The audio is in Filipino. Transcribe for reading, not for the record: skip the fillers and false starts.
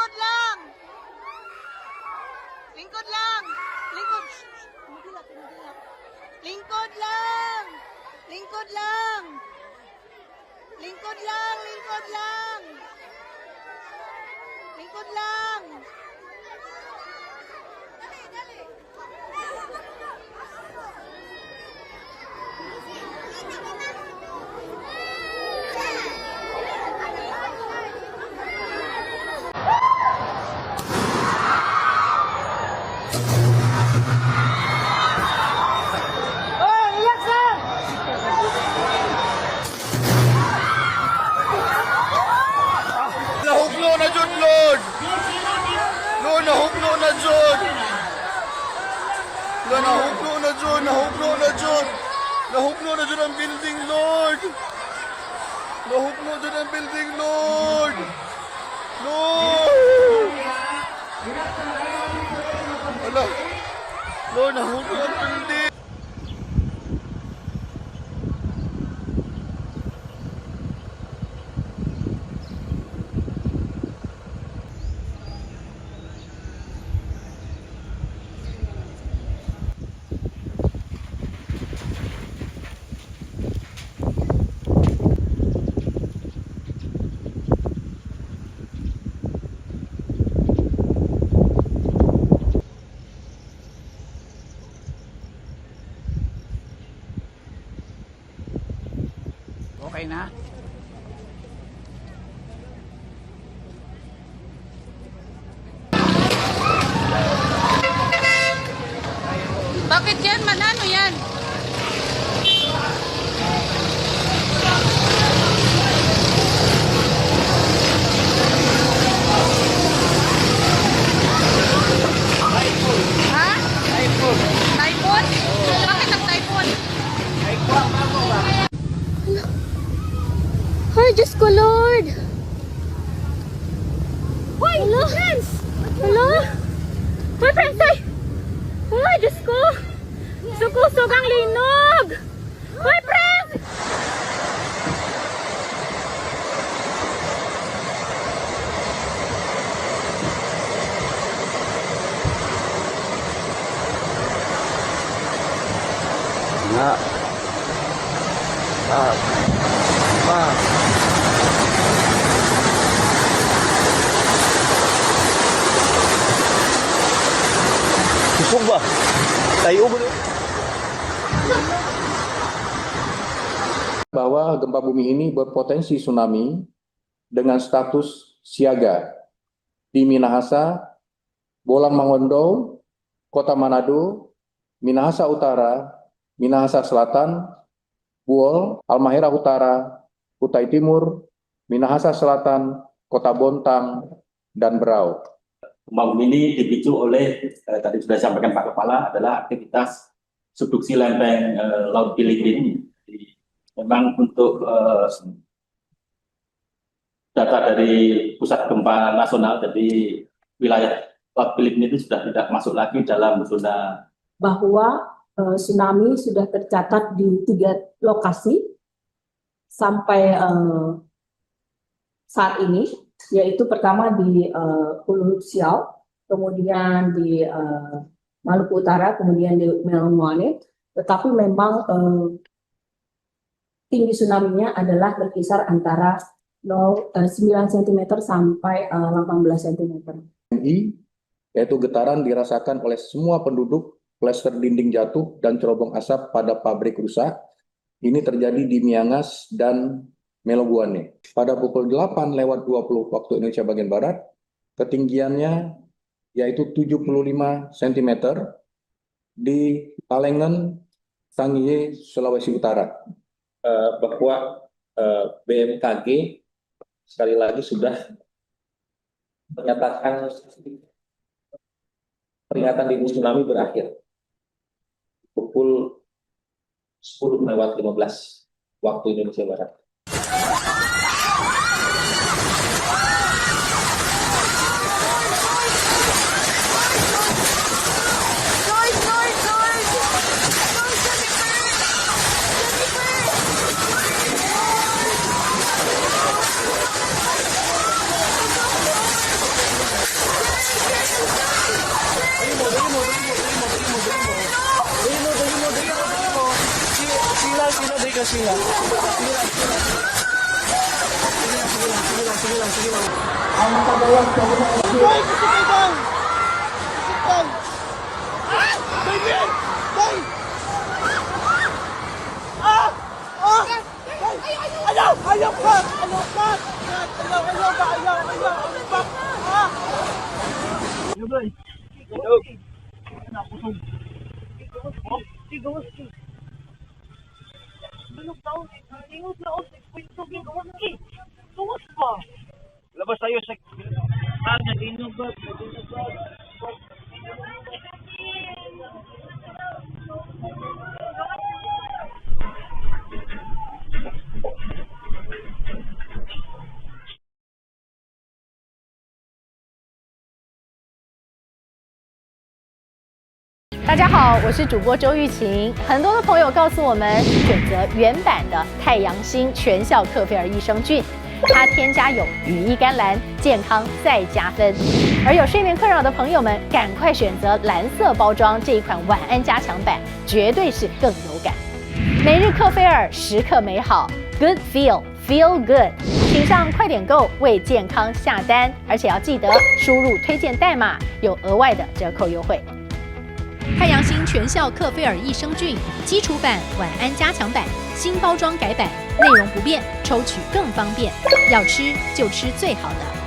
Lingkod lang. Lingkod lang. Lingkod. Tumigilap, tumigilap. Lingkod lang. Lingkod lang. Lingkod lang, lingkod lang. Lingkod lang. Dali, dali. Nahuklo na jud Lord. Lord, nahuklo na jud. Lord, nahuklo na jud, nahuklo na jud. Nahuklo na jud ang building, Lord. Nahuklo jud ang building, Lord. Lord. Ala. Lord, nahuklo ang building. Okay na? Bakit yan? Manano yan? Ha? Typhoon. Typhoon? Bakit ang typhoon? Ay, Diyos ko, Lord! Hoy, friends! Hello? Hoy, friends, ay! Hoy, Diyos ko! Sukusog ang linog! Hoy, friends! Nga. Kusog ba? Tayo ba? Bahwa gempa bumi ini berpotensi tsunami dengan status siaga di Minahasa, Bolang Mangondo, Kota Manado, Minahasa Utara, Minahasa Selatan, Buol, Halmahera Utara, Kutai Timur, Minahasa Selatan, Kota Bontang, dan Berau. Gempa bumi ini dipicu oleh tadi sudah disampaikan Pak Kepala adalah aktivitas subduksi lempeng Laut Filipina. Memang untuk data dari pusat gempa nasional, jadi wilayah Laut Filipina itu sudah tidak masuk lagi dalam zona. Bahwa tsunami sudah tercatat di 3 lokasi sampai saat ini, yaitu pertama di Hulu Siau, kemudian di Maluku Utara, kemudian di Melangoane, tetapi memang tinggi tsunami-nya adalah berkisar antara 9 cm sampai 18 cm. Yaitu getaran dirasakan oleh semua penduduk, plester dinding jatuh dan cerobong asap pada pabrik rusak. Ini terjadi di Miangas dan Meloguane. Pada pukul 8:20 waktu Indonesia bagian Barat, ketinggiannya yaitu 75 cm di Palengan, Sangihe, Sulawesi Utara. Bahwa BMKG sekali lagi sudah menyatakan peringatan dini tsunami berakhir pukul 10:15 waktu Indonesia Barat. Labas tayo sa nadinog ba?大家好，我是主播周玉琴。很多的朋友告诉我们，选择原版的太阳星全效克菲尔益生菌，它添加有羽衣甘蓝，健康再加分。而有睡眠困扰的朋友们，赶快选择蓝色包装这一款晚安加强版，绝对是更有感。每日克菲尔，时刻美好 ，Good Feel Good， 请上快点购为健康下单，而且要记得输入推荐代码，有额外的折扣优惠。太阳星全效克菲尔益生菌基础版、晚安加强版新包装改版，内容不变，抽取更方便。要吃就吃最好的